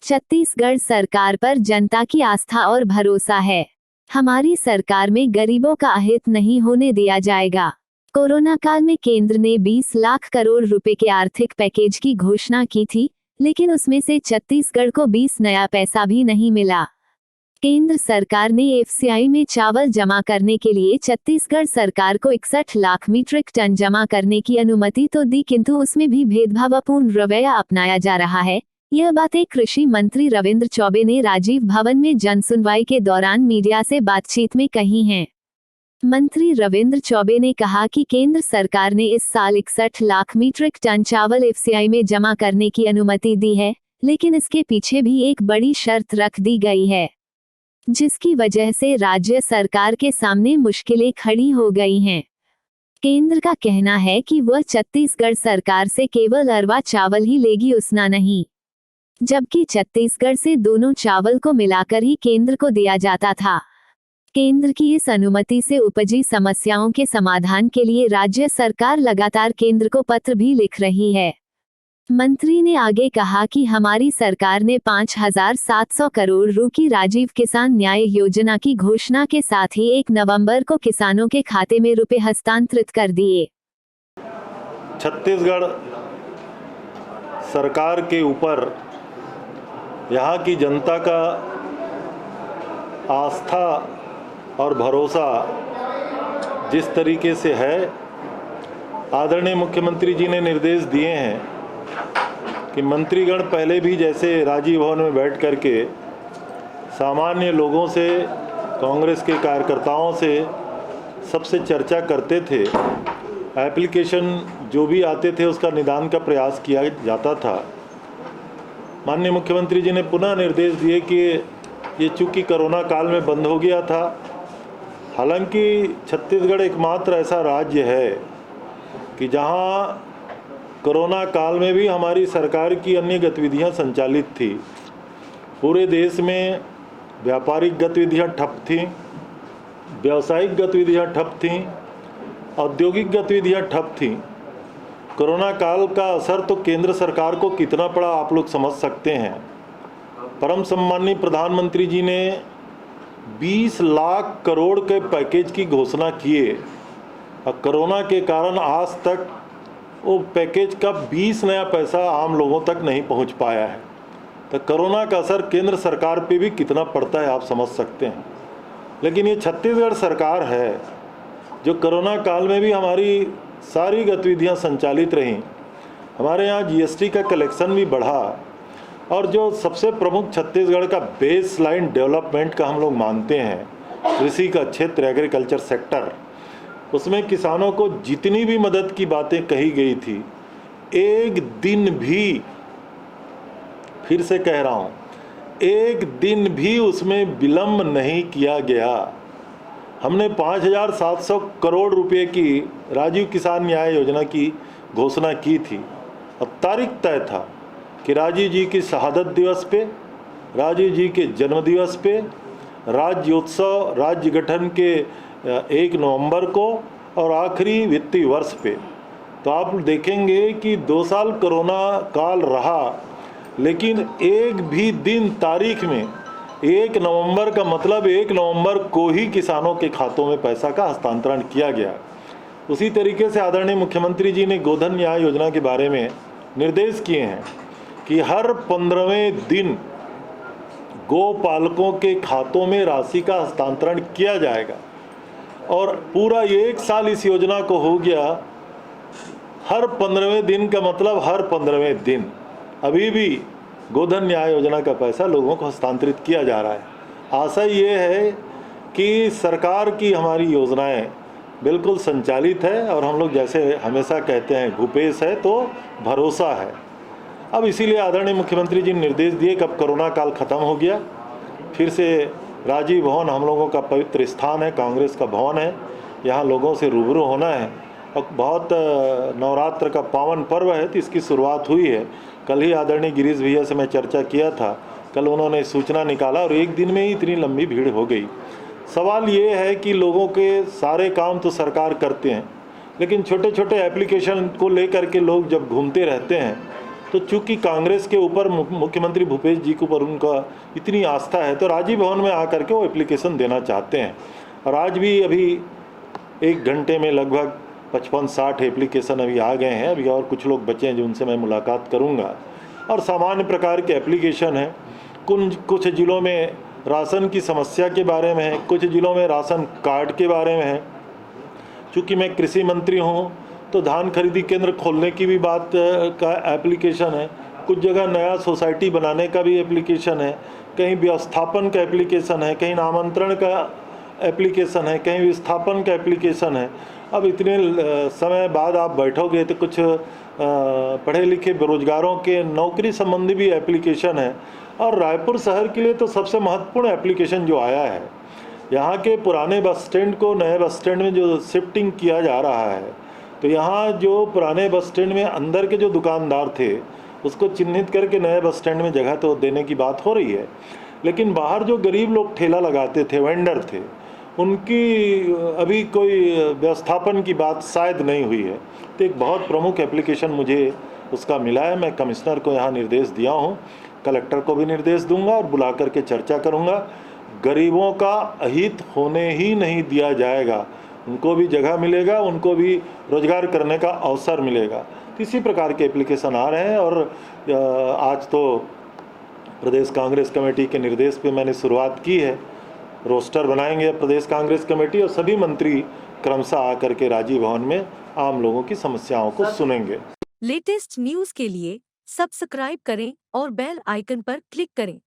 छत्तीसगढ़ सरकार पर जनता की आस्था और भरोसा है। हमारी सरकार में गरीबों का अहित नहीं होने दिया जाएगा। कोरोना काल में केंद्र ने 20 लाख करोड़ रुपए के आर्थिक पैकेज की घोषणा की थी, लेकिन उसमें से छत्तीसगढ़ को 20 नया पैसा भी नहीं मिला। केंद्र सरकार ने एफसीआई में चावल जमा करने के लिए छत्तीसगढ़ सरकार को 61 लाख मीट्रिक टन जमा करने की अनुमति तो दी, किंतु उसमें भी भेदभावपूर्ण रवैया अपनाया जा रहा है। यह बातें कृषि मंत्री रविंद्र चौबे ने राजीव भवन में जनसुनवाई के दौरान मीडिया से बातचीत में कही हैं। मंत्री रविंद्र चौबे ने कहा कि केंद्र सरकार ने इस साल 61 लाख मीट्रिक टन चावल एफसीआई में जमा करने की अनुमति दी है, लेकिन इसके पीछे भी एक बड़ी शर्त रख दी गई है, जिसकी वजह से राज्य सरकार के सामने मुश्किलें खड़ी हो गई हैं। केंद्र का कहना है कि वह छत्तीसगढ़ सरकार से केवल अरवा चावल ही लेगी, उसना नहीं, जबकि छत्तीसगढ़ से दोनों चावल को मिलाकर ही केंद्र को दिया जाता था। केंद्र की इस अनुमति से उपजी समस्याओं के समाधान के लिए राज्य सरकार लगातार केंद्र को पत्र भी लिख रही है। मंत्री ने आगे कहा कि हमारी सरकार ने 5,700 करोड़ रु की राजीव किसान न्याय योजना की घोषणा के साथ ही 1 नवंबर को किसानों के खाते में रुपए हस्तांतरित कर दिए। छत्तीसगढ़ सरकार के ऊपर यहाँ की जनता का आस्था और भरोसा जिस तरीके से है, आदरणीय मुख्यमंत्री जी ने निर्देश दिए हैं कि मंत्रीगण पहले भी जैसे राजीव भवन में बैठ करके सामान्य लोगों से, कांग्रेस के कार्यकर्ताओं से सबसे चर्चा करते थे। एप्लीकेशन जो भी आते थे उसका निदान का प्रयास किया जाता था। माननीय मुख्यमंत्री जी ने पुनः निर्देश दिए कि ये चूँकि कोरोना काल में बंद हो गया था, हालांकि छत्तीसगढ़ एकमात्र ऐसा राज्य है कि जहाँ कोरोना काल में भी हमारी सरकार की अन्य गतिविधियां संचालित थी। पूरे देश में व्यापारिक गतिविधियां ठप थीं, व्यावसायिक गतिविधियां ठप थीं, औद्योगिक गतिविधियां ठप थीं। कोरोना काल का असर तो केंद्र सरकार को कितना पड़ा आप लोग समझ सकते हैं। परम सम्माननीय प्रधानमंत्री जी ने 20 लाख करोड़ के पैकेज की घोषणा किए और कोरोना के कारण आज तक वो पैकेज का 20 नया पैसा आम लोगों तक नहीं पहुंच पाया है। तो कोरोना का असर केंद्र सरकार पे भी कितना पड़ता है आप समझ सकते हैं। लेकिन ये छत्तीसगढ़ सरकार है जो कोरोना काल में भी हमारी सारी गतिविधियां संचालित रहीं। हमारे यहाँ जीएसटी का कलेक्शन भी बढ़ा और जो सबसे प्रमुख छत्तीसगढ़ का बेस लाइन डेवलपमेंट का हम लोग मानते हैं, कृषि का क्षेत्र, एग्रीकल्चर सेक्टर, उसमें किसानों को जितनी भी मदद की बातें कही गई थी, एक दिन भी, फिर से कह रहा हूँ, एक दिन भी उसमें विलंब नहीं किया गया। हमने 5,700 करोड़ रुपए की राजीव किसान न्याय योजना की घोषणा की थी और तारीख तय था कि राजीव जी की शहादत दिवस पे, राजीव जी के जन्मदिवस पे, राज्योत्सव, राज्य गठन के 1 नवंबर को और आखिरी वित्तीय वर्ष पे। तो आप देखेंगे कि 2 साल कोरोना काल रहा, लेकिन एक भी दिन तारीख में 1 नवंबर का मतलब 1 नवंबर को ही किसानों के खातों में पैसा का हस्तांतरण किया गया। उसी तरीके से आदरणीय मुख्यमंत्री जी ने गोधन न्याय योजना के बारे में निर्देश किए हैं कि हर 15वें दिन गोपालकों के खातों में राशि का हस्तांतरण किया जाएगा और पूरा 1 साल इस योजना को हो गया। हर 15वें दिन का मतलब हर 15वें दिन अभी भी गोधन न्याय योजना का पैसा लोगों को हस्तांतरित किया जा रहा है। आशा ये है कि सरकार की हमारी योजनाएं बिल्कुल संचालित है और हम लोग जैसे हमेशा कहते हैं, भूपेश है तो भरोसा है। अब इसीलिए आदरणीय मुख्यमंत्री जी ने निर्देश दिए कि अब कोरोना काल ख़त्म हो गया, फिर से राजीव भवन हम लोगों का पवित्र स्थान है, कांग्रेस का भवन है, यहाँ लोगों से रूबरू होना है। और बहुत नवरात्र का पावन पर्व है तो इसकी शुरुआत हुई है। कल ही आदरणीय गिरीश भैया से मैं चर्चा किया था, कल उन्होंने सूचना निकाला और एक दिन में ही इतनी लंबी भीड़ हो गई। सवाल ये है कि लोगों के सारे काम तो सरकार करते हैं, लेकिन छोटे छोटे एप्लीकेशन को लेकर के लोग जब घूमते रहते हैं तो चूंकि कांग्रेस के ऊपर मुख्यमंत्री भूपेश जी के ऊपर उनका इतनी आस्था है, तो राजीव भवन में आकर के वो एप्लीकेशन देना चाहते हैं। और आज भी अभी 1 घंटे में लगभग 55-60 एप्लीकेशन अभी आ गए हैं। अभी और कुछ लोग बचे हैं जो उनसे मैं मुलाकात करूंगा। और सामान्य प्रकार के एप्लीकेशन हैं। कुछ ज़िलों में राशन की समस्या के बारे में है, कुछ ज़िलों में राशन कार्ड के बारे में है। चूँकि मैं कृषि मंत्री हूँ तो धान खरीदी केंद्र खोलने की भी बात का एप्लीकेशन है। कुछ जगह नया सोसाइटी बनाने का भी एप्लीकेशन है, कहीं व्यवस्थापन का एप्लीकेशन है, कहीं नामांतरण का एप्लीकेशन है, कहीं विस्थापन का एप्लीकेशन है। अब इतने समय बाद आप बैठोगे तो कुछ पढ़े लिखे बेरोजगारों के नौकरी संबंधी भी एप्लीकेशन है। और रायपुर शहर के लिए तो सबसे महत्वपूर्ण एप्लीकेशन जो आया है, यहाँ के पुराने बस स्टैंड को नए बस स्टैंड में जो शिफ्टिंग किया जा रहा है, तो यहाँ जो पुराने बस स्टैंड में अंदर के जो दुकानदार थे उसको चिन्हित करके नए बस स्टैंड में जगह तो देने की बात हो रही है, लेकिन बाहर जो गरीब लोग ठेला लगाते थे, वेंडर थे, उनकी अभी कोई व्यवस्थापन की बात शायद नहीं हुई है। तो एक बहुत प्रमुख एप्लीकेशन मुझे उसका मिला है। मैं कमिश्नर को यहाँ निर्देश दिया हूँ, कलेक्टर को भी निर्देश दूंगा और बुला करके चर्चा करूँगा। गरीबों का अहित होने ही नहीं दिया जाएगा, उनको भी जगह मिलेगा, उनको भी रोजगार करने का अवसर मिलेगा। तो इसी प्रकार के एप्लीकेशन आ रहे हैं। और आज तो प्रदेश कांग्रेस कमेटी के निर्देश पे मैंने शुरुआत की है। रोस्टर बनाएंगे प्रदेश कांग्रेस कमेटी और सभी मंत्री क्रमशः आकर के राजीव भवन में आम लोगों की समस्याओं को सुनेंगे। लेटेस्ट न्यूज के लिए सब्सक्राइब करें और बेल आइकन पर क्लिक करें।